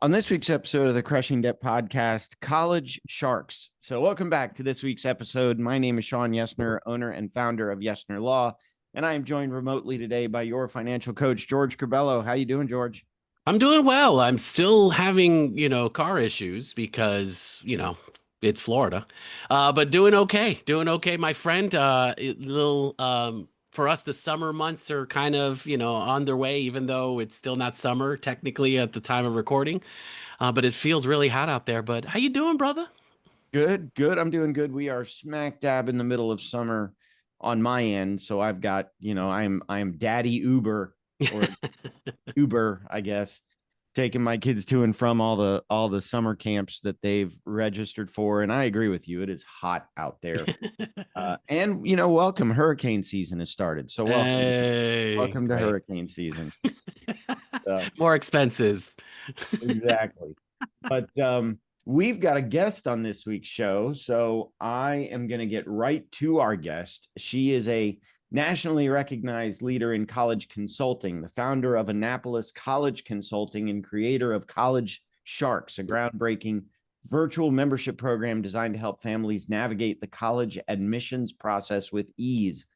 On this week's episode of the Crushing Debt Podcast, College Sharks. So welcome back to this week's episode. My name is Sean Yesner, owner and founder of Yesner Law, and I am joined remotely today by your financial coach, George Curbello. How you doing, George? I'm doing well. I'm still having, car issues because, it's Florida. But doing okay. Doing okay, my friend. For us, the summer months are kind of, on their way, even though it's still not summer technically at the time of recording. But it feels really hot out there. But how you doing, brother? Good, good. I'm doing good. We are smack dab in the middle of summer on my end. So I've got, I'm Daddy Uber or Uber, I guess, taking my kids to and from all the summer camps that they've registered for. And I agree with you. It is hot out there. And welcome. Hurricane season has started. So Hey, welcome to great. hurricane season. Uh, More expenses. exactly. But we've got a guest on this week's show. So I am going to get right to our guest. She is a nationally recognized leader in college consulting, the founder of Annapolis College Consulting and creator of College Sharks, a groundbreaking virtual membership program designed to help families navigate the college admissions process with ease.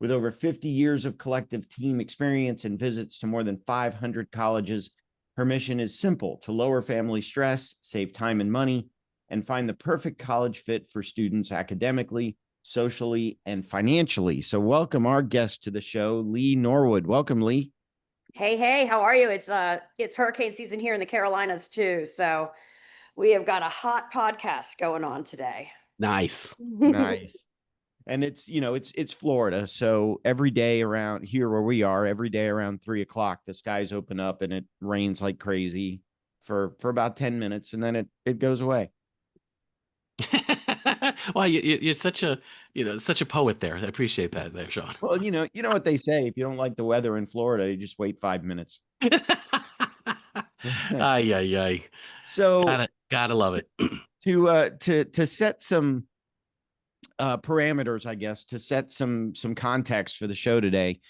With over 50 years of collective team experience and visits to more than 500 colleges, her mission is simple: to lower family stress, save time and money, and find the perfect college fit for students academically, socially, and financially. So welcome our guest to the show, Lee Norwood. Welcome, Lee. Hey, how are you? It's hurricane season here in the Carolinas too. So we have got a hot podcast going on today. Nice. Nice. And it's Florida. So every day around here where we are, every day around 3 o'clock, the skies open up and it rains like crazy for about 10 minutes and then it goes away. Well, you're such a poet there. I appreciate that there, Sean. Well, you know what they say. If you don't like the weather in Florida, you just wait 5 minutes. Ay, ay, ay. So Gotta love it. to set some parameters, I guess, to set some context for the show today.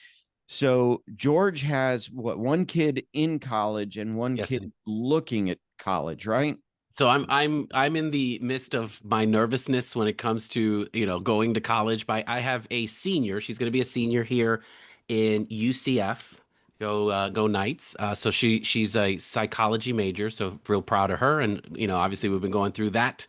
So George has one kid in college and one Yes. kid looking at college, right? So I'm in the midst of my nervousness when it comes to, going to college. I have a senior. She's going to be a senior here in UCF. Go Knights. So she's a psychology major. So real proud of her. And obviously we've been going through that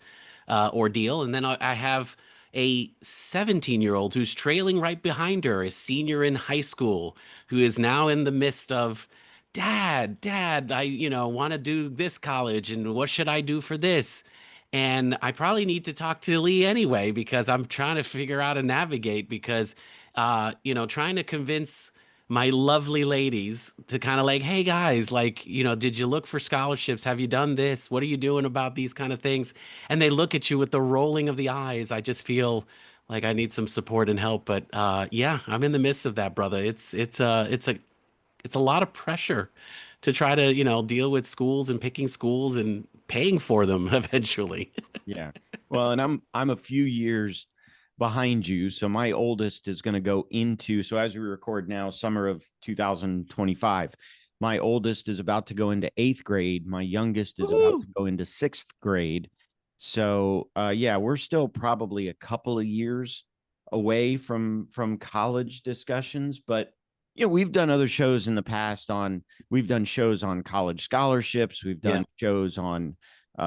ordeal. And then I have a 17-year-old who's trailing right behind her, a senior in high school, who is now in the midst of, Dad, I, want to do this college, and what should I do for this? And I probably need to talk to Lee anyway, because I'm trying to figure out how to navigate because, trying to convince my lovely ladies to kind of like, hey guys, like, did you look for scholarships? Have you done this? What are you doing about these kind of things? And they look at you with the rolling of the eyes. I just feel like I need some support and help. But yeah, I'm in the midst of that, brother. It's a lot of pressure to try to, deal with schools and picking schools and paying for them eventually. Yeah. Well, and I'm a few years behind you. So my oldest is going to go into, so as we record now, summer of 2025. My oldest is about to go into 8th grade. My youngest is about to go into 6th grade. So yeah, we're still probably a couple of years away from college discussions, but we've done other shows in the past we've done shows on college scholarships. We've Yeah. done shows on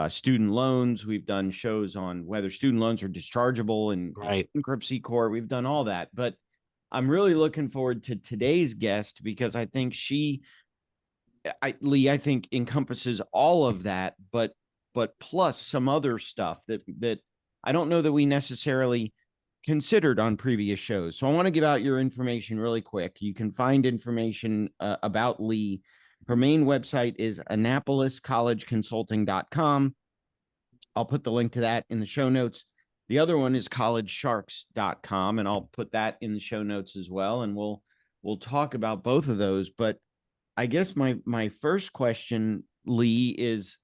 student loans. We've done shows on whether student loans are dischargeable in Right. bankruptcy court. We've done all that, but I'm really looking forward to today's guest because I think Lee, I think encompasses all of that, but plus some other stuff that I don't know that we necessarily considered on previous shows. So I want to give out your information really quick. You can find information about Lee. Her main website is annapoliscollegeconsulting.com. I'll put the link to that in the show notes. The other one is collegesharks.com, and I'll put that in the show notes as well. And we'll talk about both of those. But I guess my first question, Lee, is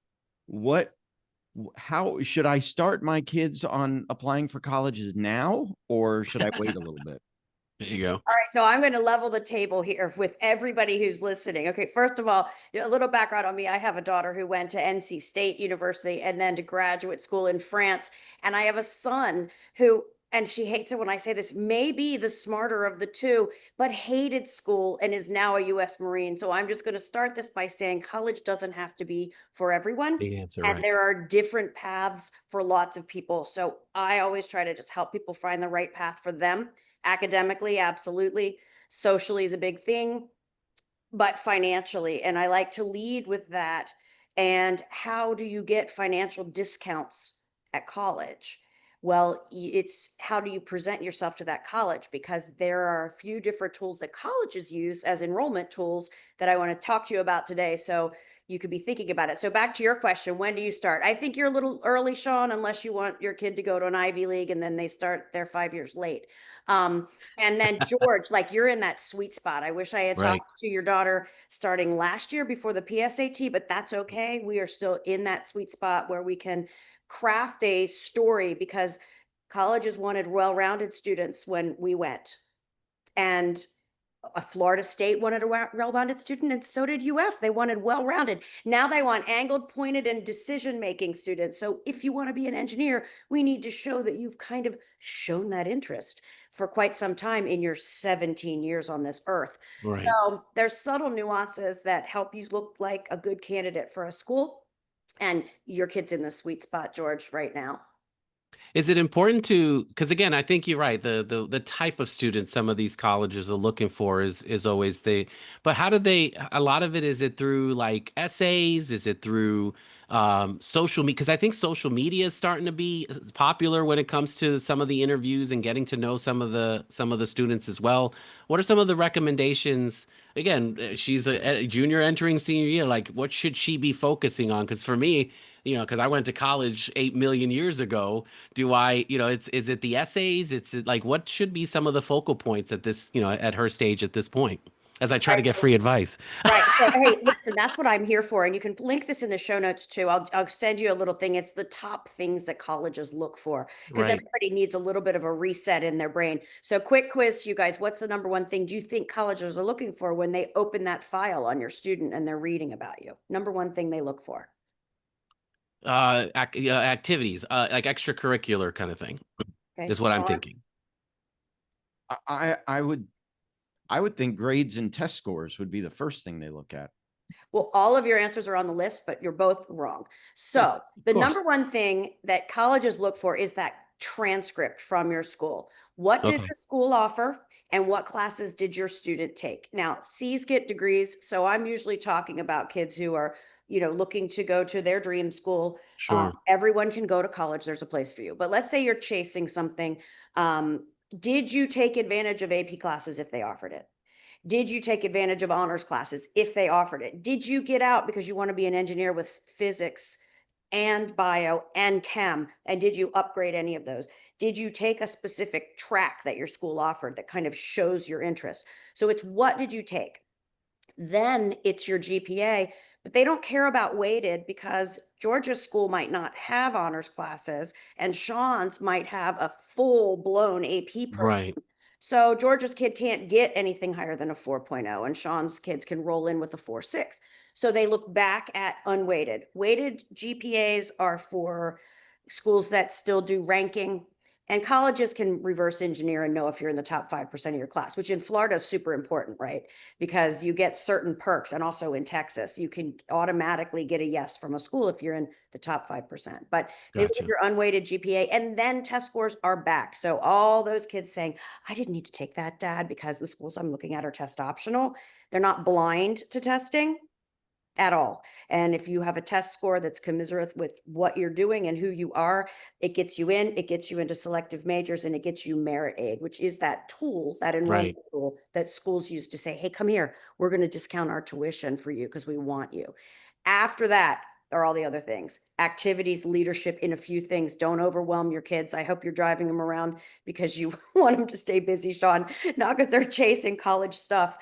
how should I start my kids on applying for colleges now, or should I wait a little bit? There you go. All right, so I'm going to level the table here with everybody who's listening. Okay, first of all, a little background on me. I have a daughter who went to NC State University and then to graduate school in France. And I have a son who, and she hates it when I say this, may be the smarter of the two, but hated school and is now a US Marine. So I'm just going to start this by saying college doesn't have to be for everyone. Big answer, And right? there are different paths for lots of people. So I always try to just help people find the right path for them. Academically, absolutely. Socially is a big thing, but financially. And I like to lead with that. And how do you get financial discounts at college? Well, it's how do you present yourself to that college? Because there are a few different tools that colleges use as enrollment tools that I want to talk to you about today. So you could be thinking about it. So back to your question, when do you start? I think you're a little early, Sean, unless you want your kid to go to an Ivy League and then they start, they're 5 years late. Um, and then George, like you're in that sweet spot. I wish I had Right. talked to your daughter starting last year before the PSAT, but that's okay. We are still in that sweet spot where we can craft a story because colleges wanted well-rounded students when we went. And a Florida State wanted a well-rounded student, and so did UF. They wanted well-rounded. Now they want angled, pointed, and decision-making students. So if you want to be an engineer, we need to show that you've kind of shown that interest for quite some time in your 17 years on this earth. Right. So there's subtle nuances that help you look like a good candidate for a school. And your kid's in the sweet spot, George, right now. Is it important to, because again, I think you're right. The type of student some of these colleges are looking for is always but how do they, a lot of it, is it through like essays? Is it through social media? Because I think social media is starting to be popular when it comes to some of the interviews and getting to know some of the students as well. What are some of the recommendations? Again, she's a junior entering senior year. Like, what should she be focusing on? Because for me, because I went to college 8 million years ago, do I, is it the essays? It's like, what should be some of the focal points at this, at her stage at this point, as I try to get free advice? Right. So, hey, listen, that's what I'm here for. And you can link this in the show notes too. I'll send you a little thing. It's the top things that colleges look for because Right. everybody needs a little bit of a reset in their brain. So, quick quiz to you guys. What's the number one thing do you think colleges are looking for when they open that file on your student and they're reading about you? Number one thing they look for. Activities, like extracurricular kind of thing Okay. is what I'm Sean? thinking. I would think grades and test scores would be the first thing they look at. Well, all of your answers are on the list, but you're both wrong. So, the course. number one thing that colleges look for is that transcript from your school. What did Okay. the school offer and what classes did your student take? Now, C's get degrees, so I'm usually talking about kids who are, looking to go to their dream school. Sure. Everyone can go to college, there's a place for you. But let's say you're chasing something. Did you take advantage of AP classes if they offered it? Did you take advantage of honors classes if they offered it? Did you get out because you want to be an engineer with physics and bio and chem? And did you upgrade any of those? Did you take a specific track that your school offered that kind of shows your interest? So it's what did you take? Then it's your GPA, but they don't care about weighted because Georgia's school might not have honors classes and Sean's might have a full blown AP program. Right. So Georgia's kid can't get anything higher than a 4.0 and Sean's kids can roll in with a 4.6. So they look back at unweighted. Weighted GPAs are for schools that still do ranking, and colleges can reverse engineer and know if you're in the top 5% of your class, which in Florida is super important, right? Because you get certain perks. And also in Texas, you can automatically get a yes from a school if you're in the top 5%. But they look at Gotcha. your unweighted GPA, and then test scores are back. So all those kids saying, I didn't need to take that, Dad, because the schools I'm looking at are test optional. They're not blind to testing at all. And if you have a test score that's commiserate with what you're doing and who you are, it gets you in, it gets you into selective majors, and it gets you merit aid, which is that tool, that enrollment Right. tool that schools use to say, hey, come here, we're going to discount our tuition for you because we want you. After that are all the other things, activities, leadership in a few things. Don't overwhelm your kids. I hope you're driving them around because you want them to stay busy, Sean, not because they're chasing college stuff.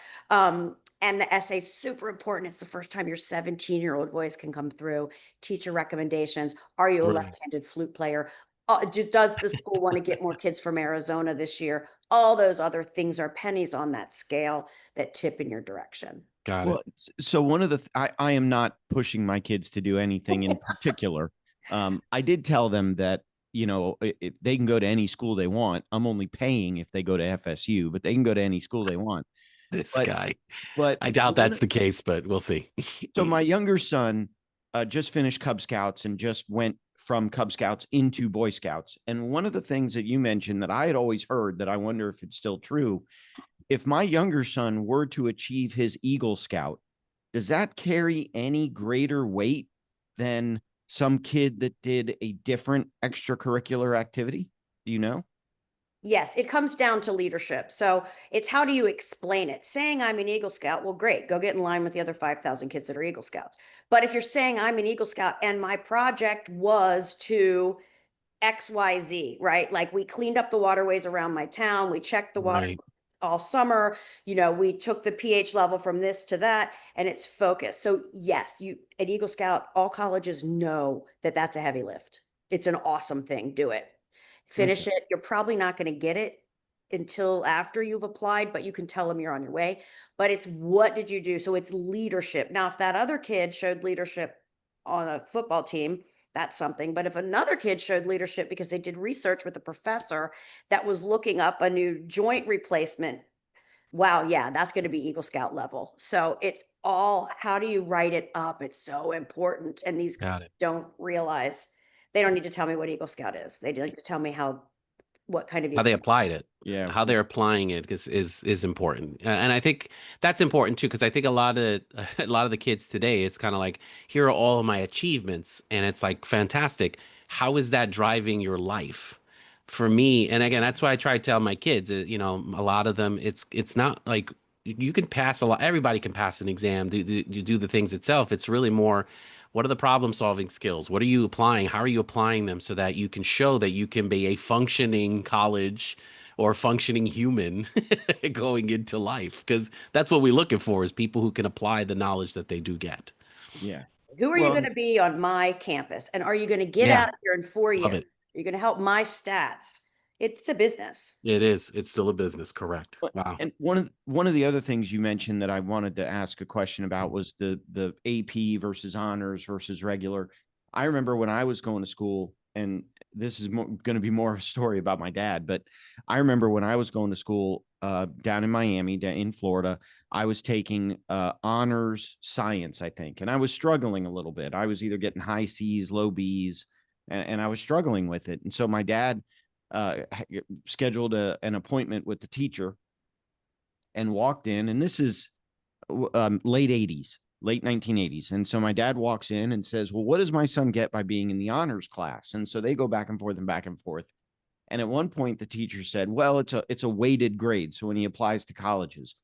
And the essay is super important. It's the first time your 17-year-old voice can come through. Teacher recommendations. Are you a Right. left-handed flute player? Does the school want to get more kids from Arizona this year? All those other things are pennies on that scale that tip in your direction. Got Well, it. so one of the I am not pushing my kids to do anything in particular. I did tell them that, you know, if they can go to any school they want. I'm only paying if they go to FSU, but they can go to any school they want. This But guy. but I doubt one that's the case, but we'll see. so my younger son just finished Cub Scouts and just went from Cub Scouts into Boy Scouts. And one of the things that you mentioned that I had always heard that I wonder if it's still true, if my younger son were to achieve his Eagle Scout, does that carry any greater weight than some kid that did a different extracurricular activity? Do you know? Yes, it comes down to leadership. So it's how do you explain it? Saying I'm an Eagle Scout, well, great, go get in line with the other 5,000 kids that are Eagle Scouts. But if you're saying I'm an Eagle Scout and my project was to XYZ, right? Like we cleaned up the waterways around my town, we checked the water Right. all summer, we took the pH level from this to that, and it's focused. So yes, you at Eagle Scout, all colleges know that that's a heavy lift. It's an awesome thing. Do it. Finish Okay. it. You're probably not going to get it until after you've applied, but you can tell them you're on your way. But it's what did you do? So it's leadership. Now, if that other kid showed leadership on a football team, that's something. But if another kid showed leadership because they did research with a professor that was looking up a new joint replacement, wow, yeah, that's going to be Eagle Scout level. So it's all how do you write it up? It's so important. And these Got it. kids don't realize they don't need to tell me what Eagle Scout is. They need to tell me what kind of How they Eagle. applied it, Yeah. how they're applying it is important. And I think that's important too, because I think a lot of a lot of the kids today, it's kind of like, here are all of my achievements, and it's like fantastic. How is that driving your life? For me, and again, that's why I try to tell my kids, a lot of them, it's not like you can pass a lot, everybody can pass an exam, do the things itself. It's really more, what are the problem solving skills? What are you applying? How are you applying them so that you can show that you can be a functioning college or functioning human going into life? Because that's what we're looking for, is people who can apply the knowledge that they do get. Yeah. Who are you Well, going to be on my campus? And are you going to get Yeah, out of here in 4 years? love it. Are you going to help my stats? It's a business. It is. It's still a business. Correct. but- Wow. and one of the other things you mentioned that I wanted to ask a question about was the AP versus honors versus regular. I remember when I was going to school, and this is going to be more of a story about my dad, but I remember when I was going to school down in Miami, in Florida, I was taking honors science, I think, and I was struggling a little bit. I was either getting high C's, low B's, and I was struggling with it. And so my dad scheduled an appointment with the teacher and walked in, and this is late 80s, late 1980s. And so my dad walks in and says, well, what does my son get by being in the honors class? And so they go back and forth and back and forth. And at one point, the teacher said, well, it's a weighted grade. So when he applies to colleges,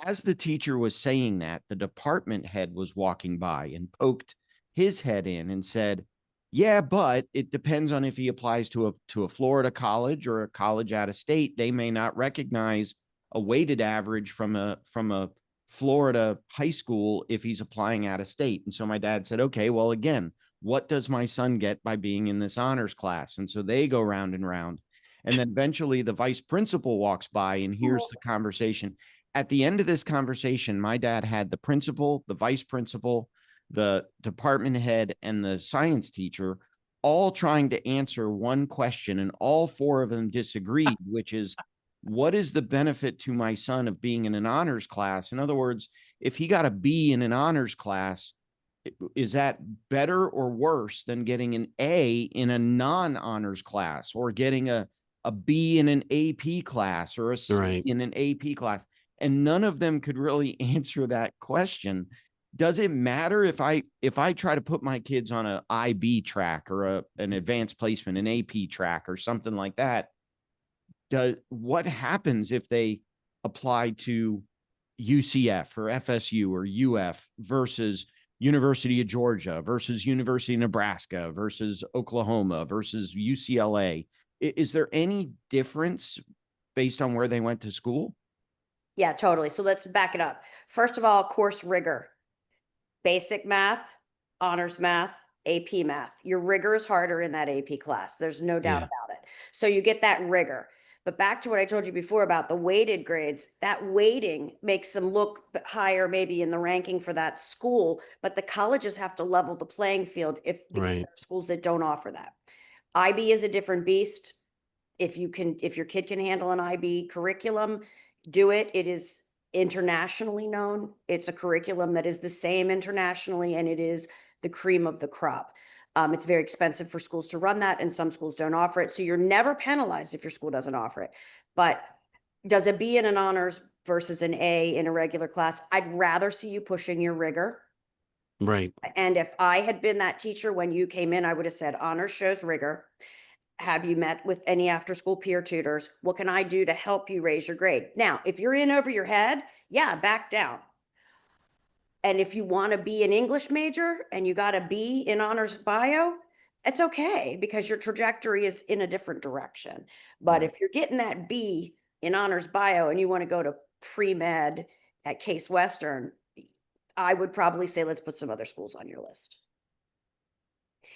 as the teacher was saying that, the department head was walking by and poked his head in and said, yeah, but it depends on if he applies to a Florida college or a college out of state. They may not recognize a weighted average from a Florida high school if he's applying out of state. And so my dad said, okay, well, again, what does my son get by being in this honors class? And so they go round and round. And then eventually the vice principal walks by and hears the conversation. At the end of this conversation, my dad had the principal, the vice principal, the department head, and the science teacher all trying to answer one question, and all four of them disagreed, which is, what is the benefit to my son of being in an honors class? In other words, if he got a B in an honors class, is that better or worse than getting an A in a non-honors class, or getting a B in an AP class, or a C Right. in an AP class? And none of them could really answer that question. Does it matter if I try to put my kids on a IB track or an advanced placement, an AP track or something like that? What happens if they apply to UCF or FSU or UF versus University of Georgia versus University of Nebraska versus Oklahoma versus UCLA? Is there any difference based on where they went to school? Yeah, totally. So let's back it up. First of all, course rigor, basic math, honors math, AP math. Your rigor is harder in that AP class. There's no doubt Yeah. about it. So you get that rigor. But back to what I told you before about the weighted grades, that weighting makes them look higher maybe in the ranking for that school, but the colleges have to level the playing field because Right. there are schools that don't offer that. IB is a different beast. If your kid can handle an IB curriculum, do it. It is internationally known. It's a curriculum that is the same internationally, and it is the cream of the crop. It's very expensive for schools to run that, and some schools don't offer it. So you're never penalized if your school doesn't offer it. But does a B in an honors versus an A in a regular class? I'd rather see you pushing your rigor. Right. And if I had been that teacher when you came in, I would have said honors shows rigor. Have you met with any after school peer tutors? What can I do to help you raise your grade? Now, if you're in over your head, yeah, back down. And if you want to be an English major and you got a B in honors bio, it's okay because your trajectory is in a different direction. But Right. if you're getting that B in honors bio and you want to go to pre-med at Case Western, I would probably say let's put some other schools on your list.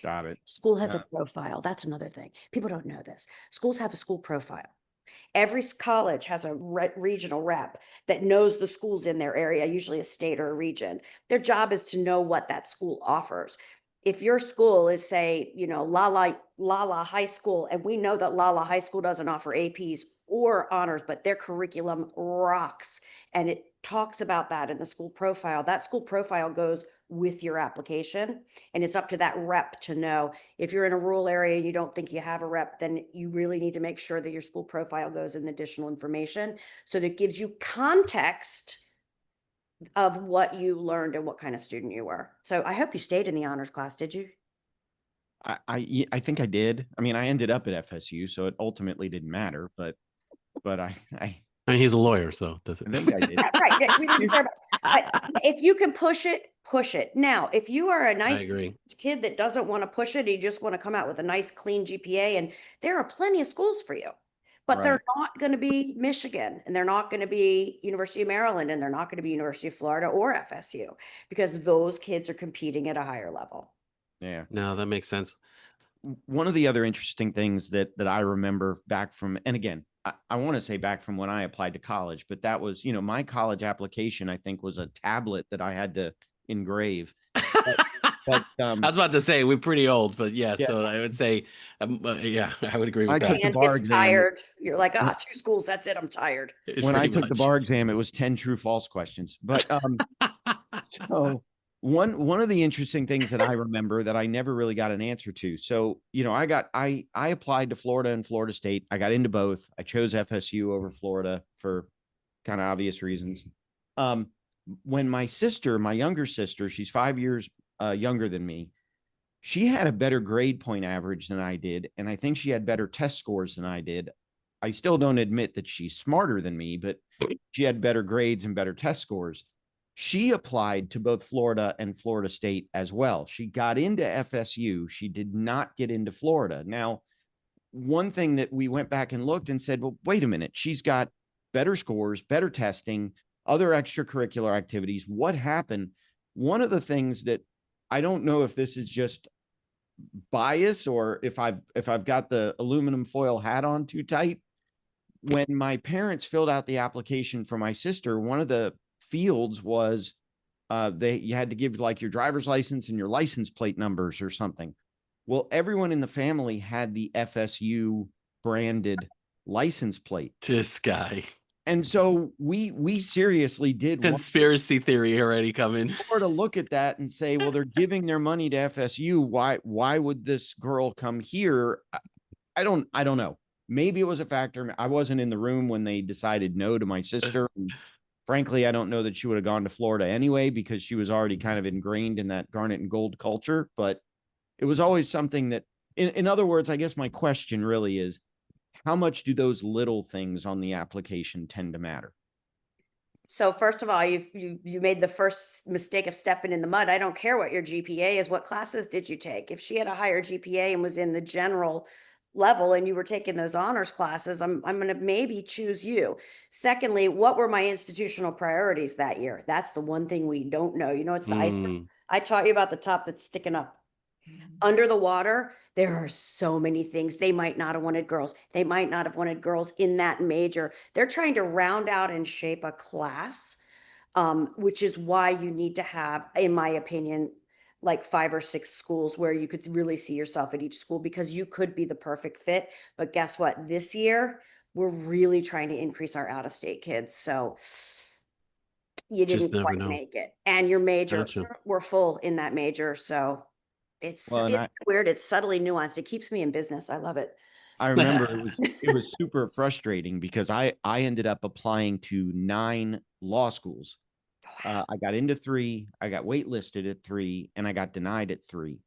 Got it. School has a Yeah. profile. That's another thing. People don't know this. Schools have a school profile. Every college has a regional rep that knows the schools in their area, usually a state or a region. Their job is to know what that school offers. If your school is, say, Lala High School, and we know that Lala High School doesn't offer APs or honors, but their curriculum rocks, and it talks about that in the school profile. That school profile goes with your application, and it's up to that rep to know. If you're in a rural area and you don't think you have a rep, then you really need to make sure that your school profile goes in additional information so that it gives you context of what you learned and what kind of student you were. So I hope you stayed in the honors class. Did you? I think I did. I mean, I ended up at FSU, so it ultimately didn't matter, but I I mean, he's a lawyer, so does it? think I did. Yeah, right. Yeah, we didn't care about, but if you can push it, push it. Now, if you are a I nice agree. kid that doesn't want to push it, you just want to come out with a nice clean GPA, and there are plenty of schools for you, but Right. they're not going to be Michigan, and they're not going to be University of Maryland, and they're not going to be University of Florida or FSU because those kids are competing at a higher level. Yeah. No, that makes sense. One of the other interesting things that I remember back from, and again, I want to say back from when I applied to college, but that was, my college application, I think, was a tablet that I had to engrave. But I was about to say we're pretty old, but yeah, Yeah. so I would say, yeah, I would agree with I that. took the And bar it's exam. tired. You're like, two schools, that's it. I'm tired. When I Pretty took the much. bar exam, it was 10 true false questions. But so one of the interesting things that I remember that I never really got an answer to. So, I applied to Florida and Florida State. I got into both. I chose FSU over Florida for kind of obvious reasons. When my younger sister, she's 5 years younger than me, she had a better grade point average than I did, and I think she had better test scores than I did. I still don't admit that she's smarter than me, but she had better grades and better test scores. She applied to both Florida and Florida State as well. She got into FSU. She did not get into Florida. Now, one thing that we went back and looked and said, well, wait a minute, she's got better scores, better testing, other extracurricular activities. What happened? One of the things that I don't know if this is just bias or if I've got the aluminum foil hat on too tight. When my parents filled out the application for my sister, one of the fields was you had to give like your driver's license and your license plate numbers or something. Well, everyone in the family had the FSU branded license plate. This guy. And so we seriously did want Conspiracy theory already coming. to look at that and say, well, they're giving their money to FSU. Why would this girl come here? I don't know. Maybe it was a factor. I wasn't in the room when they decided no to my sister. And frankly, I don't know that she would have gone to Florida anyway, because she was already kind of ingrained in that garnet and gold culture. But it was always something that, in other words, I guess my question really is, how much do those little things on the application tend to matter? So first of all, you made the first mistake of stepping in the mud. I don't care what your GPA is. What classes did you take? If she had a higher GPA and was in the general level and you were taking those honors classes, I'm going to maybe choose you. Secondly, what were my institutional priorities that year? That's the one thing we don't know. It's the iceberg. I taught you about the top that's sticking up. Under the water, there are so many things. They might not have wanted girls. They might not have wanted girls in that major. They're trying to round out and shape a class, which is why you need to have, in my opinion, like 5 or 6 schools where you could really see yourself at each school, because you could be the perfect fit. But guess what? This year, we're really trying to increase our out-of-state kids. So you Just didn't never quite know. make it. And your major, Gotcha. we're full in that major. So Well, and it's weird. It's subtly nuanced. It keeps me in business. I love it. I remember it was super frustrating because I ended up applying to 9 law schools. I got into 3, I got waitlisted at 3, and I got denied at 3.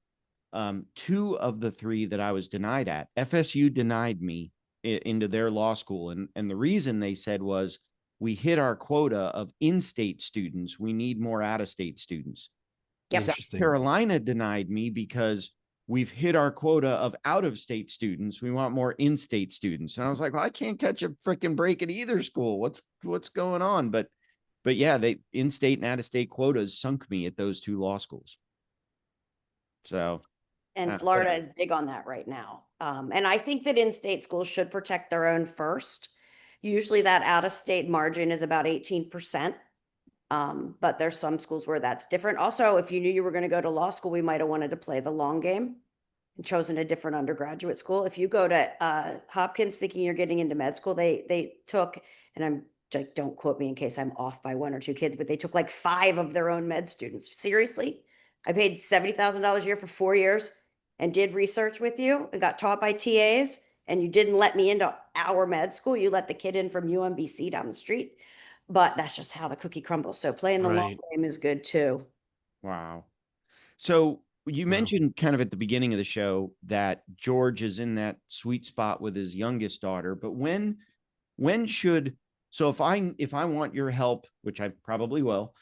2 of the 3 that I was denied at, FSU denied me into their law school, and the reason they said was we hit our quota of in-state students. We need more out-of-state students. Yep. South Interesting. Carolina denied me because we've hit our quota of out-of-state students. We want more in-state students. And I was like, well, I can't catch a freaking break at either school. What's going on? But yeah, they in-state and out-of-state quotas sunk me at those 2 law schools. So, And but Florida is big on that right now. And I think that in-state schools should protect their own first. Usually that out-of-state margin is about 18%. But there's some schools where that's different. Also, if you knew you were going to go to law school, we might have wanted to play the long game and chosen a different undergraduate school. If you go to Hopkins thinking you're getting into med school, they took, and I'm like, don't quote me in case I'm off by 1 or 2 kids, but they took like 5 of their own med students. Seriously? I paid $70,000 a year for 4 years and did research with you and got taught by TAs, and you didn't let me into our med school. You let the kid in from UMBC down the street. But that's just how the cookie crumbles. So playing the long Right. game is good too. wow. So you Wow. mentioned kind of at the beginning of the show that George is in that sweet spot with his youngest daughter, but when should, so if I want your help, which I probably will,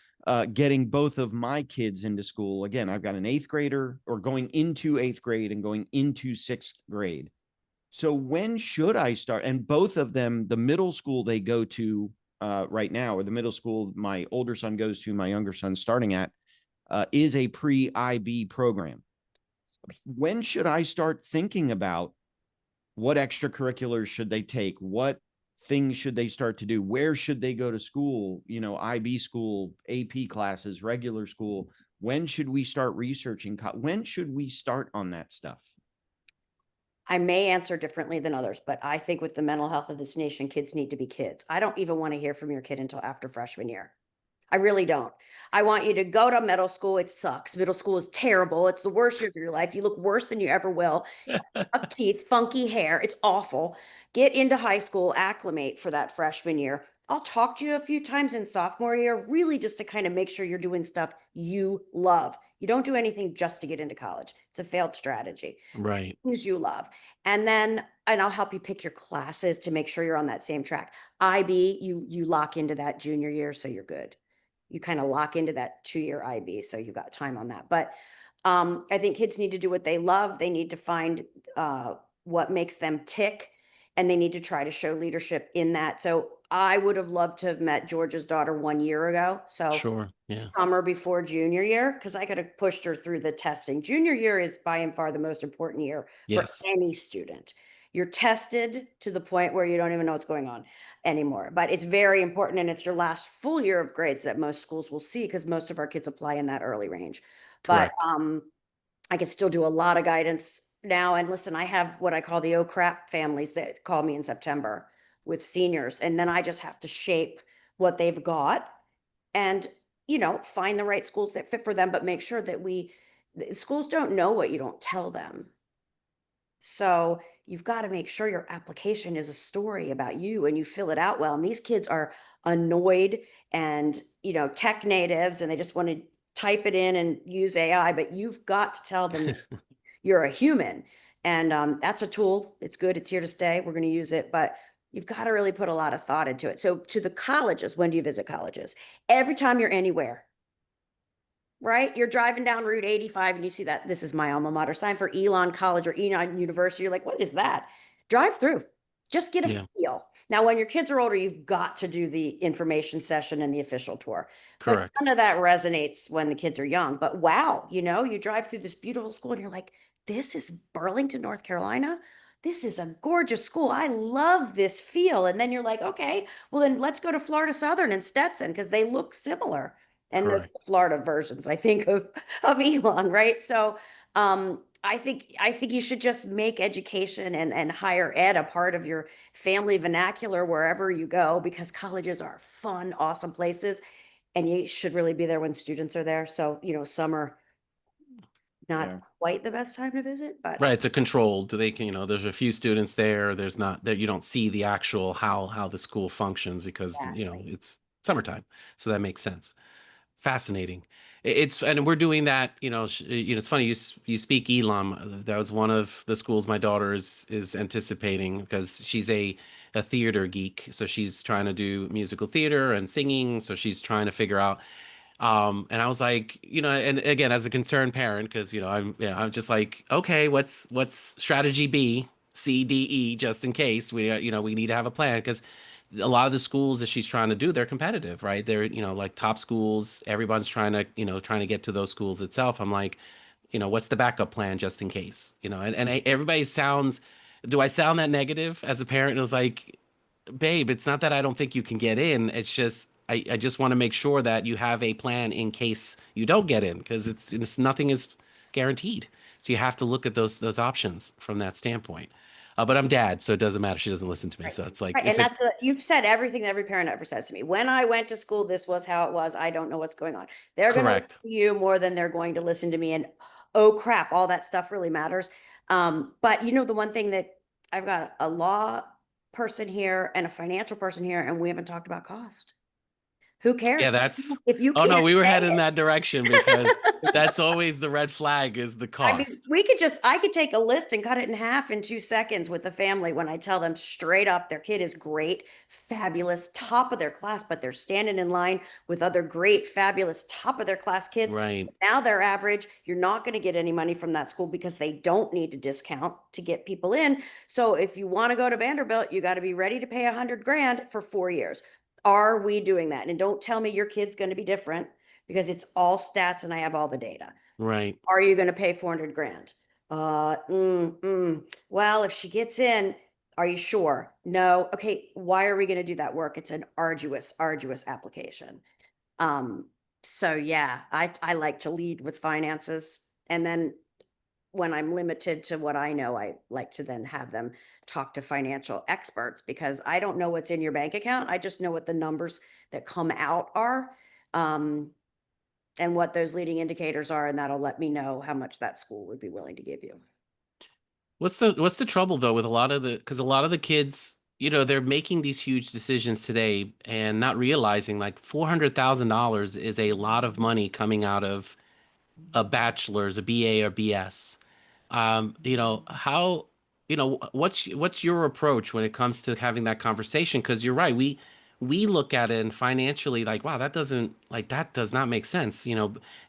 getting both of my kids into school, again, I've got an 8th grader, or going into 8th grade and going into 6th grade. So when should I start? And both of them, the middle school they go to right now, or the middle school my older son goes to, my younger son starting at, is a pre-IB program. When should I start thinking about what extracurriculars should they take? What things should they start to do? Where should they go to school? You know, IB school, AP classes, regular school. When should we start researching? When should we start on that stuff? I may answer differently than others, but I think with the mental health of this nation, kids need to be kids. I don't even want to hear from your kid until after freshman year. I really don't. I want you to go to middle school. It sucks. Middle school is terrible. It's the worst year of your life. You look worse than you ever will. Up teeth, funky hair. It's awful. Get into high school, acclimate for that freshman year. I'll talk to you a few times in sophomore year, really just to kind of make sure you're doing stuff you love. You don't do anything just to get into college. It's a failed strategy. Right. Things you love. And I'll help you pick your classes to make sure you're on that same track. IB, you lock into that junior year, so you're good. You kind of lock into that 2-year IB, so you got time on that. But I think kids need to do what they love. They need to find what makes them tick, and they need to try to show leadership in that. So I would have loved to have met George's daughter 1 year ago. So Sure. Yeah. summer before junior year, because I could have pushed her through the testing. Junior year is by and far the most important year for Yes. any student. You're tested to the point where you don't even know what's going on anymore. But it's very important, and it's your last full year of grades that most schools will see, because most of our kids apply in that early range. But Correct. I can still do a lot of guidance now. And listen, I have what I call the oh crap families that call me in September with seniors, and then I just have to shape what they've got and find the right schools that fit for them, but make sure that schools don't know what you don't tell them. So you've got to make sure your application is a story about you and you fill it out well. And these kids are annoyed and, tech natives, and they just want to type it in and use AI, but you've got to tell them you're a human. And that's a tool. It's good. It's here to stay. We're going to use it, but you've got to really put a lot of thought into it. So to the colleges, when do you visit colleges? Every time you're anywhere. Right? You're driving down Route 85 and you see that this is my alma mater sign for Elon College or Elon University. You're like, what is that? Drive through. Just get a Yeah, feel. Now, when your kids are older, you've got to do the information session and the official tour. But correct. none of that resonates when the kids are young. But wow, you drive through this beautiful school and you're like, this is Burlington, North Carolina. This is a gorgeous school. I love this feel. And then you're like, okay, well, then let's go to Florida Southern and Stetson because they look similar. And those Correct. Florida versions, I think, of Elon, right? So I think you should just make education and higher ed a part of your family vernacular wherever you go, because colleges are fun, awesome places, and you should really be there when students are there. So, summer, not Yeah. quite the best time to visit, but Right. It's a controlled. They can, there's a few students there. There's not that you don't see the actual how the school functions because exactly. it's summertime, so that makes sense. Fascinating. It's and we're doing that. It's funny you speak Elam. That was one of the schools my daughter is anticipating because she's a theater geek. So she's trying to do musical theater and singing. So she's trying to figure out. And I was like, and again, as a concerned parent, because I'm just like, okay, what's strategy B, C, D, E, just in case we need to have a plan because a lot of the schools that she's trying to do, they're competitive, right? They're, like top schools. Everyone's trying to get to those schools itself. I'm like, what's the backup plan just in case? Everybody sounds, do I sound that negative as a parent? It was like, babe, it's not that I don't think you can get in. It's just I just want to make sure that you have a plan in case you don't get in because it's nothing is guaranteed. So you have to look at those options from that standpoint. But I'm dad, so it doesn't matter. She doesn't listen to me. Right. So it's like Right. if And it you've said everything that every parent ever says to me. When I went to school, this was how it was. I don't know what's going on. They're going to listen correct. to you more than they're going to listen to me. And oh crap, all that stuff really matters. But the one thing that I've got a law person here and a financial person here, and we haven't talked about cost. Who Yeah, cares? that's If you oh no, can't we were pay heading in it. that direction because that's always the red flag is the I mean, cost. I could take a list and cut it in half in 2 seconds with the family when I tell them straight up their kid is great, fabulous, top of their class, but they're standing in line with other great, fabulous, top of their class kids. Right. Now they're average. You're not going to get any money from that school because they don't need to discount to get people in. So if you want to go to Vanderbilt, you got to be ready to pay 100 grand for 4 years. Are we doing that? And don't tell me your kid's going to be different because it's all stats and I have all the data. Right. Are you going to pay 400 grand? Well, if she gets in, are you sure? No. Okay. Why are we going to do that work? It's an arduous, arduous application. Um, so yeah, I like to lead with finances. And then when I'm limited to what I know, I like to then have them talk to financial experts because I don't know what's in your bank account. I just know what the numbers that come out are. Um, and what those leading indicators are, and that'll let me know how much that school would be willing to give you. What's the trouble though with a lot of because a lot of the kids, they're making these huge decisions today and not realizing like $400,000 is a lot of money coming out of a bachelor's, a BA or BS. How, what's your approach when it comes to having that conversation? Because you're right, we look at it and financially like, wow, that does not make sense.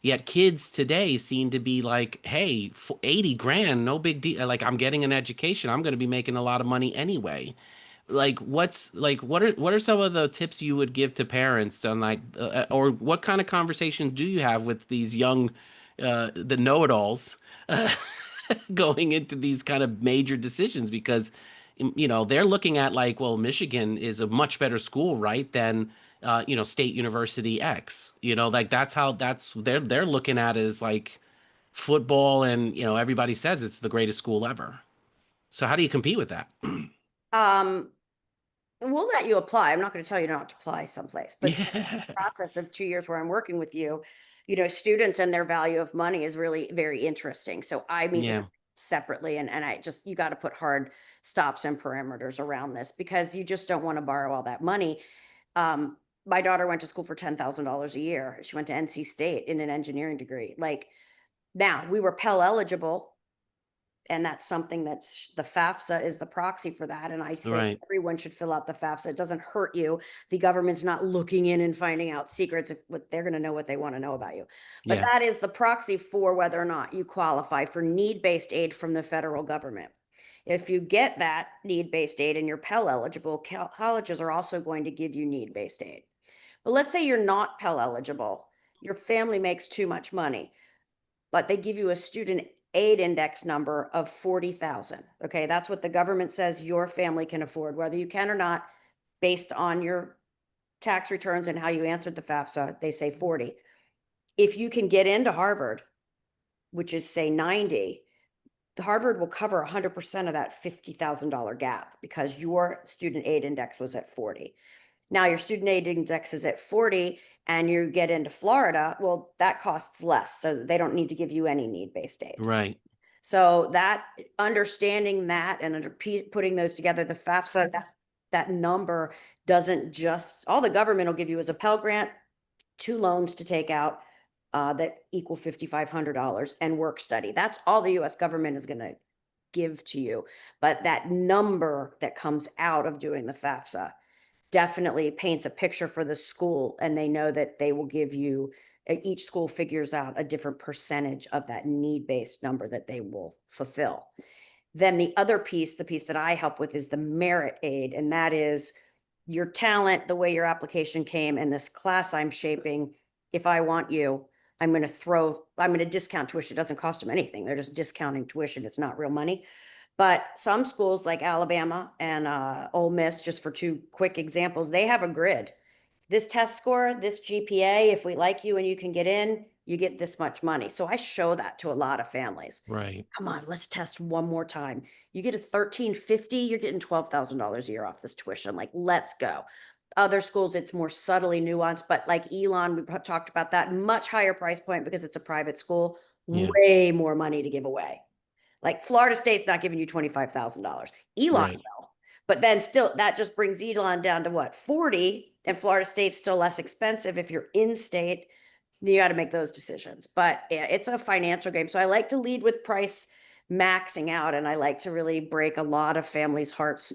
Yet kids today seem to be like, hey, 80 grand, no big deal. Like I'm getting an education, I'm going to be making a lot of money anyway. What are some of the tips you would give to parents on or what kind of conversations do you have with these young the know-it-alls uh, going into these kind of major decisions because they're looking at like, well, Michigan is a much better school, right, than State University X. Like they're looking at it as like football and everybody says it's the greatest school ever. So how do you compete with that? Um, we'll let you apply. I'm not going to tell you not to apply someplace, but the Yeah. process of 2 years where I'm working with you, students and their value of money is really very interesting. So I meet with them Yeah. separately and you got to put hard stops and parameters around this because you just don't want to borrow all that money. Um, my daughter went to school for $10,000 a year. She went to NC State in an engineering degree. Like now we were Pell eligible. And that's something that's the FAFSA is the proxy for that. And I say Right. everyone should fill out the FAFSA. It doesn't hurt you. The government's not looking in and finding out secrets if what they're going to know what they want to know about you. But Yeah. that is the proxy for whether or not you qualify for need-based aid from the federal government. If you get that need-based aid and you're Pell eligible, colleges are also going to give you need-based aid. But let's say you're not Pell eligible, your family makes too much money, but they give you a student aid index number of 40,000. Okay, that's what the government says your family can afford, whether you can or not, based on your tax returns and how you answered the FAFSA, they say 40. If you can get into Harvard, which is say 90, the Harvard will cover 100% of that $50,000 gap because your student aid index was at 40. Now your student aid index is at 40 and you get into Florida, well, that costs less. So they don't need to give you any need-based aid. Right. So that understanding that and putting those together, the FAFSA, that number doesn't just, all the government will give you is a Pell Grant, 2 loans to take out that equal $5,500 and work study. That's all the US government is going to give to you. But that number that comes out of doing the FAFSA definitely paints a picture for the school, and they know that they will give you, each school figures out a different percentage of that need-based number that they will fulfill. Then the other piece, the piece that I help with, is the merit aid, and that is your talent, the way your application came, and this class I'm shaping. If I want you, I'm going to discount tuition. It doesn't cost them anything. They're just discounting tuition. It's not real money. But some schools like Alabama and Ole Miss, just for 2 quick examples, they have a grid. This test score, this GPA, if we like you and you can get in, you get this much money. So I show that to a lot of families. Right. Come on, let's test one more time. You get a 1350, you're getting $12,000 a year off this tuition. Like, let's go. Other schools, it's more subtly nuanced, but like Elon, we talked about that, much higher price point because it's a private school, Yeah. way more money to give away. Like Florida State's not giving you $25,000. Elon Right. will. But then still, that just brings Elon down to what, 40, and Florida State's still less expensive. If you're in state, you got to make those decisions. But yeah, it's a financial game. So I like to lead with price maxing out, and I like to really break a lot of families' hearts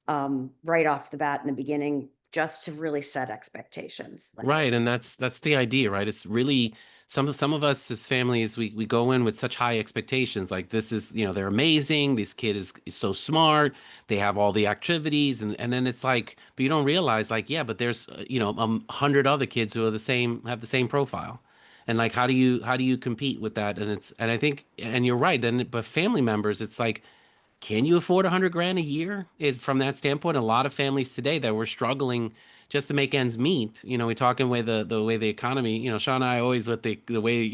right off the bat in the beginning, just to really set expectations. Like, Right, and that's the idea, right? It's really some of us as families, we go in with such high expectations. Like this is, they're amazing. This kid is so smart. They have all the activities, and then it's like, but you don't realize, like, yeah, but there's 100 other kids who are have the same profile, and like, how do you compete with that? And I think, and you're right. Then, but family members, it's like, can you afford 100 grand a year? From that standpoint, a lot of families today that were struggling just to make ends meet. We talking way the way the economy. Sean and I always with the way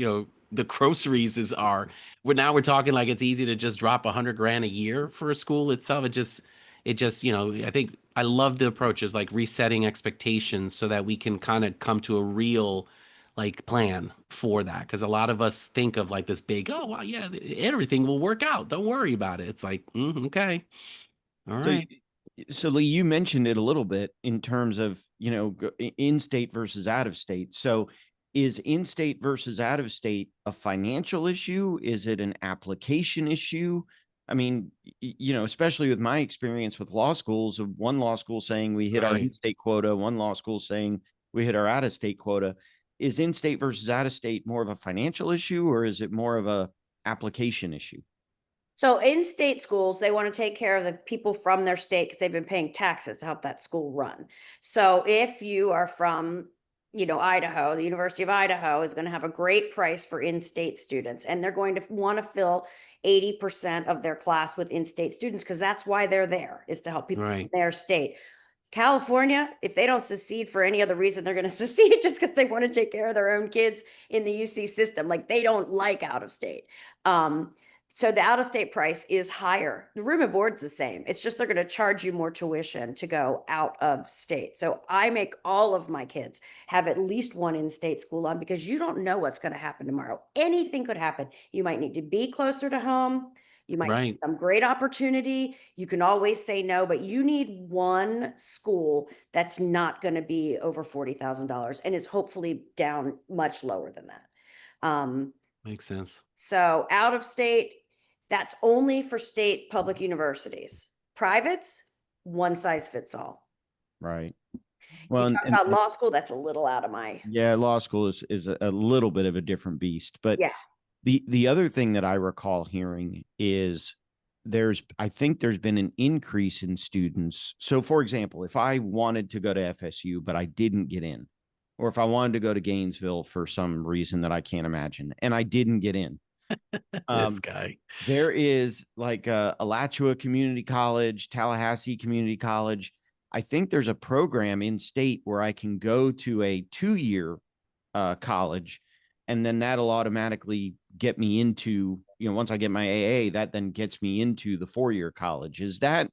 the groceries are. We're talking like it's easy to just drop 100 grand a year for a school itself. It just I think I love the approaches like resetting expectations so that we can kind of come to a real like plan for that, because a lot of us think of like this big, oh wow, yeah, everything will work out, don't worry about it. It's like, okay, all So, right. so Lee, you mentioned it a little bit in terms of, in-state versus out of state. So is in-state versus out of state a financial issue? Is it an application issue? I mean, especially with my experience with law schools, of one law school saying we hit our Right. in-state quota, one law school saying we hit our out-of-state quota. Is in-state versus out-of-state more of a financial issue, or is it more of a application issue? so in-state schools, they want to take care of the people from their state because they've been paying taxes to help that school run. So if you are from, Idaho, the University of Idaho is going to have a great price for in-state students, and they're going to want to fill 80% of their class with in-state students because that's why they're there, is to help people Right. in their state. California, if they don't secede for any other reason, they're going to secede just because they want to take care of their own kids in the UC system. Like, they don't like out of state. So the out of state price is higher. The room and board's the same. It's just they're going to charge you more tuition to go out of state. So I make all of my kids have at least one in-state school on, because you don't know what's going to happen tomorrow. Anything could happen. You might need to be closer to home. You might Right. need some great opportunity. You can always say no, but you need one school that's not going to be over $40,000 and is hopefully down much lower than that. Makes sense. So out of state, that's only for state public universities. Privates, one size fits all. Right. You Well, talk about law school, that's a little out of my, yeah, law school is a little bit of a different beast. But yeah. the other thing that I recall hearing is I think there's been an increase in students. So for example, if I wanted to go to FSU, but I didn't get in, or if I wanted to go to Gainesville for some reason that I can't imagine, and I didn't get in, This guy. there is like Alachua Community College, Tallahassee Community College. I think there's a program in state where I can go to a 2-year college, and then that'll automatically get me into, once I get my AA, that then gets me into the 4-year college. Is that,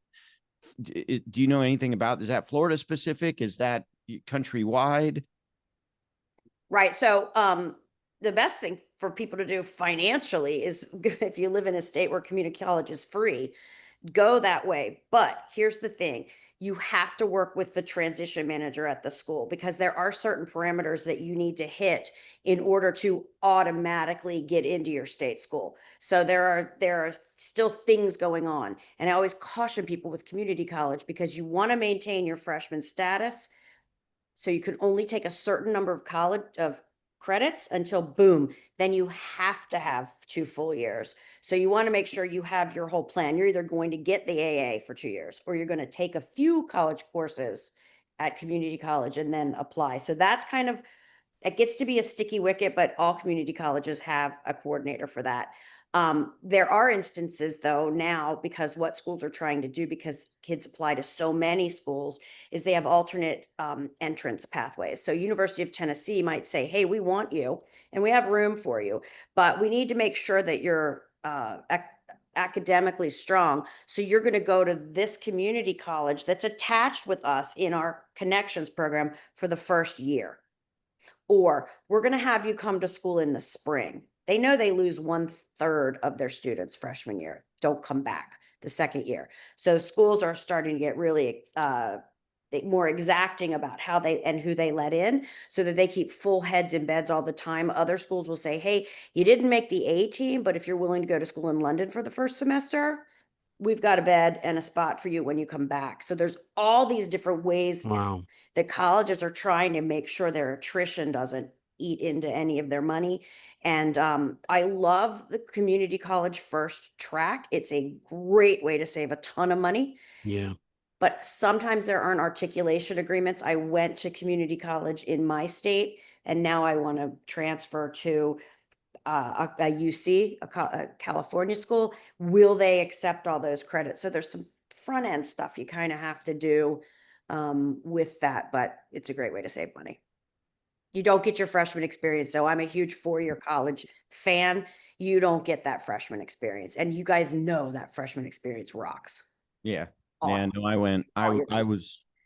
do you know anything about, is that Florida specific? Is that countrywide? Right. So the best thing for people to do financially is if you live in a state where community college is free, go that way. But here's the thing. You have to work with the transition manager at the school because there are certain parameters that you need to hit in order to automatically get into your state school. So there are still things going on. And I always caution people with community college because you want to maintain your freshman status. So you can only take a certain number of college of credits until boom, then you have to have 2 full years. So you want to make sure you have your whole plan. You're either going to get the AA for 2 years or you're going to take a few college courses at community college and then apply. So that's kind of, it gets to be a sticky wicket, but all community colleges have a coordinator for that. There are instances though now, because what schools are trying to do, because kids apply to so many schools, is they have alternate entrance pathways. So University of Tennessee might say, hey, we want you and we have room for you, but we need to make sure that you're academically strong. So you're going to go to this community college that's attached with us in our connections program for the first year. Or we're going to have you come to school in the spring. They know they lose 1/3 of their students freshman year, don't come back the second year. So schools are starting to get really more exacting about how they and who they let in so that they keep full heads in beds all the time. Other schools will say, hey, you didn't make the A team, but if you're willing to go to school in London for the first semester, we've got a bed and a spot for you when you come back. So there's all these different ways Wow. that colleges are trying to make sure their attrition doesn't eat into any of their money. And I love the community college first track. It's a great way to save a ton of money, Yeah. but sometimes there aren't articulation agreements. I went to community college in my state, and now I want to transfer to a UC, a California school. Will they accept all those credits? So there's some front end stuff you kind of have to do with that, but it's a great way to save money. You don't get your freshman experience. So I'm a huge 4-year college fan. You don't get that freshman experience. And you guys know that freshman experience rocks. Yeah. Yeah, Awesome. no, I went, All yours.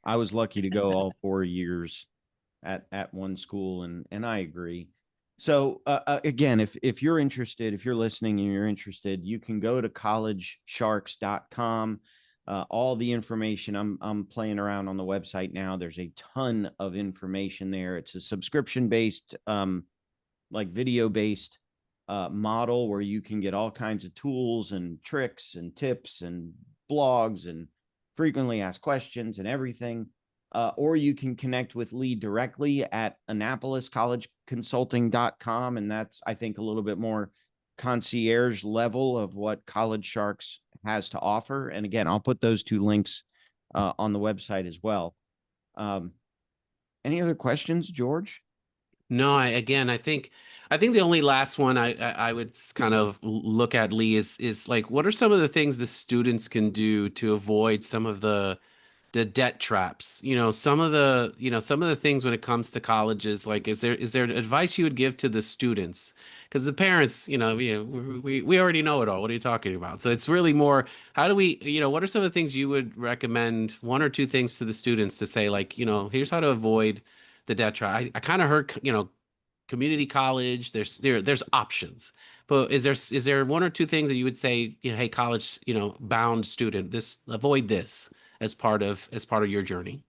I was lucky to go all 4 years at one school, and I agree. So again, if you're interested, if you're listening and you're interested, you can go to collegesharks.com. All the information, I'm playing around on the website now. There's a ton of information there. It's a subscription based, like video based model where you can get all kinds of tools and tricks and tips and blogs and frequently asked questions and everything. Or you can connect with Lee directly at AnnapolisCollegeConsulting.com. And that's, I think, a little bit more concierge level of what College Sharks has to offer. And again, I'll put those 2 links on the website as well. Any other questions, George? No, I think the only last one I would kind of look at, Lee, is like, what are some of the things the students can do to avoid some of the debt traps? Some of the things when it comes to colleges, like, is there advice you would give to the students? Because the parents, we already know it all. What are you talking about? So it's really more, how do we, what are some of the things you would recommend, 1 or 2 things to the students to say, like, here's how to avoid the debt trap. I kind of heard, community college, there's options. But is there 1 or 2 things that you would say, hey, college, bound student, avoid this as part of your journey?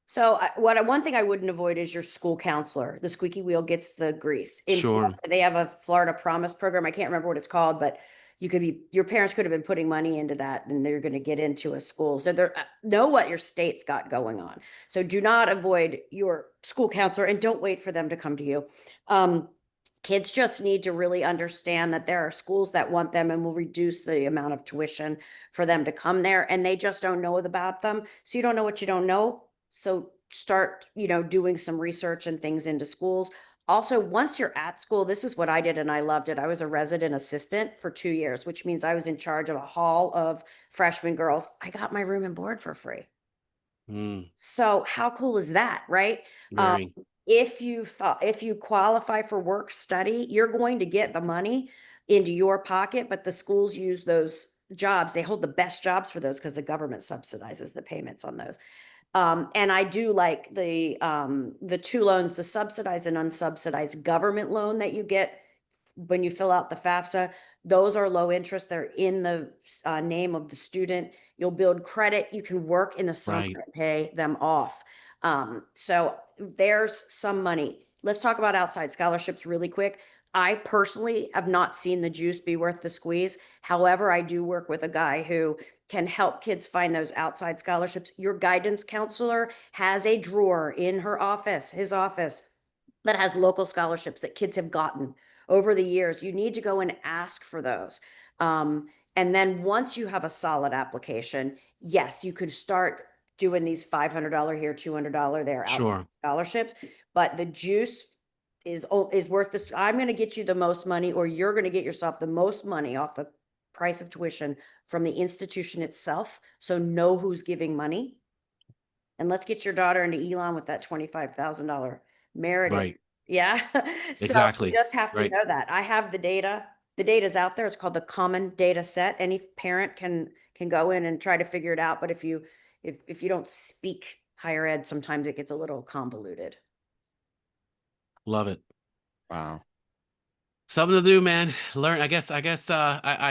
So one thing I wouldn't avoid is your school counselor. The squeaky wheel gets the grease. In Sure. Florida, they have a Florida Promise program. I can't remember what it's called, but your parents could have been putting money into that, and they're going to get into a school. So know what your state's got going on. So do not avoid your school counselor, and don't wait for them to come to you. Kids just need to really understand that there are schools that want them and will reduce the amount of tuition for them to come there, and they just don't know about them. So you don't know what you don't know. So start, doing some research and things into schools. Also, once you're at school, this is what I did and I loved it. I was a resident assistant for 2 years, which means I was in charge of a hall of freshman girls. I got my room and board for free. Mm, So how cool is that, right? Um, very. if you qualify for work study, you're going to get the money into your pocket, but the schools use those jobs. They hold the best jobs for those because the government subsidizes the payments on those. And I do like the two loans, the subsidized and unsubsidized government loan that you get when you fill out the FAFSA. Those are low interest. They're in the name of the student. You'll build credit. You can work in the summer Right. and pay them off. So there's some money. Let's talk about outside scholarships really quick. I personally have not seen the juice be worth the squeeze. However, I do work with a guy who can help kids find those outside scholarships. Your guidance counselor has a drawer in her office, his office, that has local scholarships that kids have gotten over the years. You need to go and ask for those. And then once you have a solid application, yes, you could start doing these $500 here, $200 there out Sure. scholarships. But the juice is worth this. I'm going to get you the most money, or you're going to get yourself the most money off the price of tuition from the institution itself. So know who's giving money. And let's get your daughter into Elon with that $25,000 merited. Right. Yeah. So you Exactly. just have to Right. know that. I have the data. The data's out there. It's called the common data set. Any parent can go in and try to figure it out. But if you don't speak higher ed, sometimes it gets a little convoluted. Love it. Wow. Something to do, man. Learn. I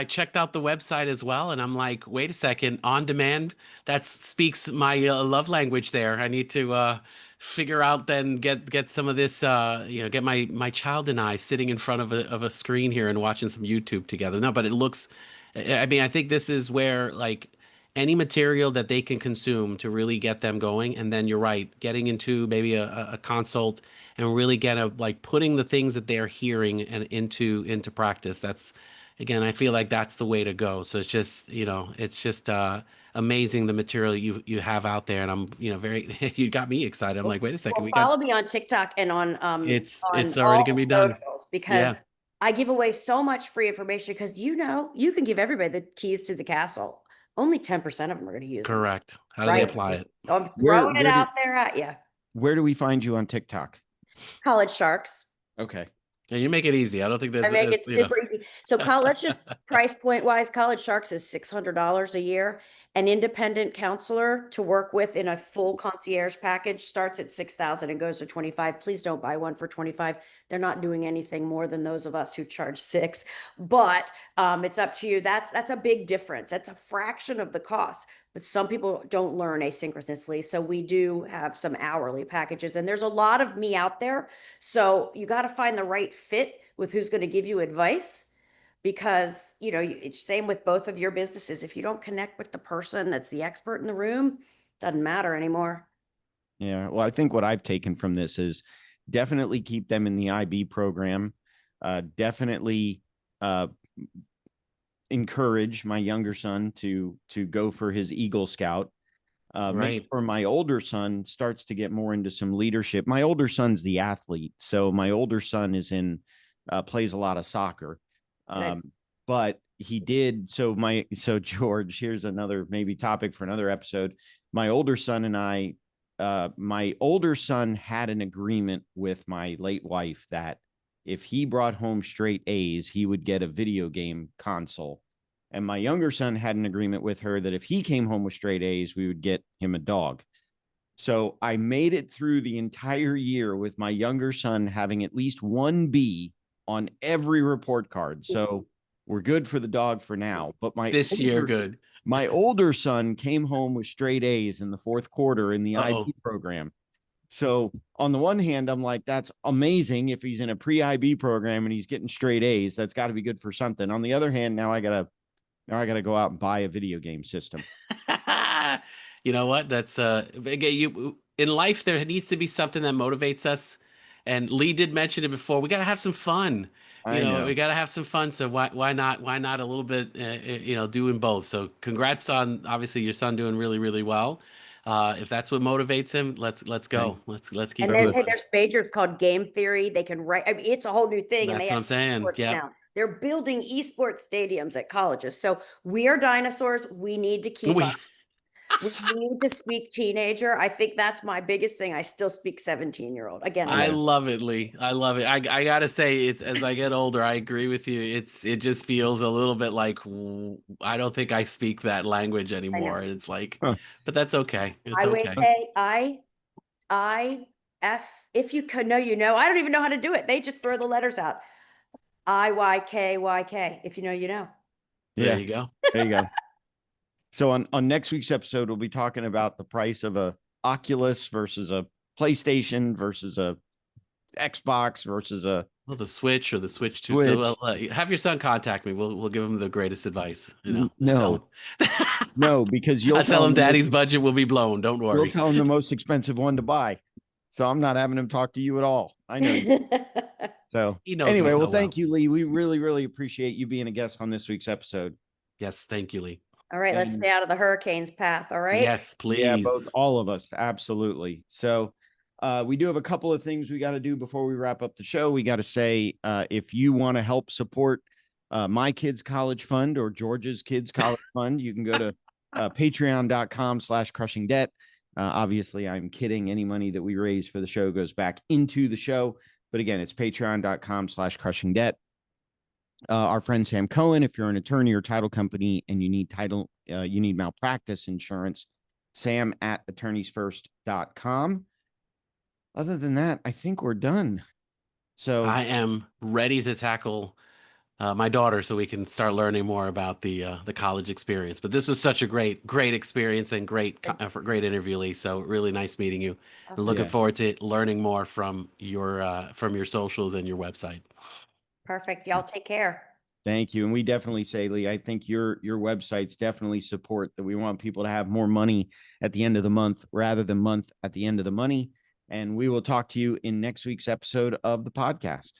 checked out the website as well, and I'm like, wait a second, on demand. That speaks my love language there. I need to figure out then get some of this get my child and I sitting in front of a screen here and watching some YouTube together. No, but it looks I mean, I think this is where like any material that they can consume to really get them going. And then you're right, getting into maybe a consult and really get a like putting the things that they're hearing and into practice. That's again, I feel like that's the way to go. So it's just, it's just amazing the material you have out there. And I'm, very you got me excited. I'm like, wait a second, Well, we got follow me on TikTok and on it's already all gonna the be done. socials, Yeah, because I give away so much free information, because you can give everybody the keys to the castle. Only 10% of them are going to use them, correct. How do they right? apply it? So I'm Where throwing it where do out there at you. where do we find you on TikTok? College Sharks. Okay. Yeah, you make it easy. I don't think I there's, make it super easy. So let's just price point wise, College Sharks is $600 a year. An independent counselor to work with in a full concierge package starts at 6,000 and goes to 25. Please don't buy one for 25. They're not doing anything more than those of us who charge 6. But it's up to you. That's a big difference. That's a fraction of the cost. But some people don't learn asynchronously. So we do have some hourly packages, and there's a lot of me out there. So you got to find the right fit with who's going to give you advice, because it's same with both of your businesses. If you don't connect with the person that's the expert in the room, doesn't matter anymore. Yeah. Well, I think what I've taken from this is definitely keep them in the IB program. Definitely encourage my younger son to go for his Eagle Scout. Make right. sure my older son starts to get more into some leadership. My older son's the athlete, so my older son is plays a lot of soccer. Good. But he did so George, here's another maybe topic for another episode. My older son and I, my older son had an agreement with my late wife that if he brought home straight A's, he would get a video game console. And my younger son had an agreement with her that if he came home with straight A's, we would get him a dog. So I made it through the entire year with my younger son having at least one B on every report card. So we're good for the dog for now. But This year, good. my older son came home with straight A's in the fourth quarter in the Uh-oh. IB program. So on the one hand, I'm like, that's amazing. If he's in a pre-IB program and he's getting straight A's, that's got to be good for something. On the other hand, now I gotta go out and buy a video game system. You know what? That's again, you in life there needs to be something that motivates us. And Lee did mention it before. We got to have some fun. I know. We got to have some fun. So why not a little bit, doing both. So congrats on obviously your son doing really, really well. If that's what motivates him, let's go. Let's keep And it then, Good. hey, going. there's majors called game theory. They can write, I mean, it's a whole new thing, and they That's what have I'm saying. esports Yep. now. They're building esports stadiums at colleges. So we are dinosaurs. We need to keep up. We We need to speak teenager. I think that's my biggest thing. I still speak 17-year-old. Again, I'm I Yeah. love it, Lee. I love it. I gotta say, it's as I get older, I agree with you. It just feels a little bit like I don't think I speak that language I know. anymore. It's like, Huh. but that's okay. It's I wait, okay. hey, F, if you could know, you know. I don't even know how to do it. They just throw the letters out. IYKYK. If you know, you know. There Yeah. you go. There you go. So on next week's episode, we'll be talking about the price of a Oculus versus a PlayStation versus a Xbox versus a Well, the Switch or the Switch 2. Switch. So have your son contact me. We'll give him the greatest advice. No, no, because you'll I tell tell him him Daddy's budget will be blown. Don't you'll worry. tell him the most expensive one to buy. So I'm not having him talk to you at all. I know you. So He knows anyway, me so well, thank well. you, Lee. We really, really appreciate you being a guest on this week's episode. Yes, thank you, Lee. All right, let's And- stay out of the hurricane's path. All right. Yes, please. Yeah, both all of us, absolutely. So we do have a couple of things we got to do before we wrap up the show. We got to say, if you want to help support my kids' college fund or George's kids' college fund, you can go to patreon.com/crushing debt. Obviously, I'm kidding. Any money that we raise for the show goes back into the show. But again, it's patreon.com/crushing debt. Our friend Sam Cohen, if you're an attorney or title company and you need malpractice insurance, Sam at attorneysfirst.com. Other than that, I think we're done. So I am ready to tackle my daughter so we can start learning more about the college experience. But this was such a great experience and great interview, Lee. So really nice meeting you. I'm Awesome. looking Yeah. forward to learning more from your socials and your website. Perfect. Y'all take care. thank you. And we definitely say, Lee, I think your websites definitely support that we want people to have more money at the end of the month rather than month at the end of the money. And we will talk to you in next week's episode of the podcast.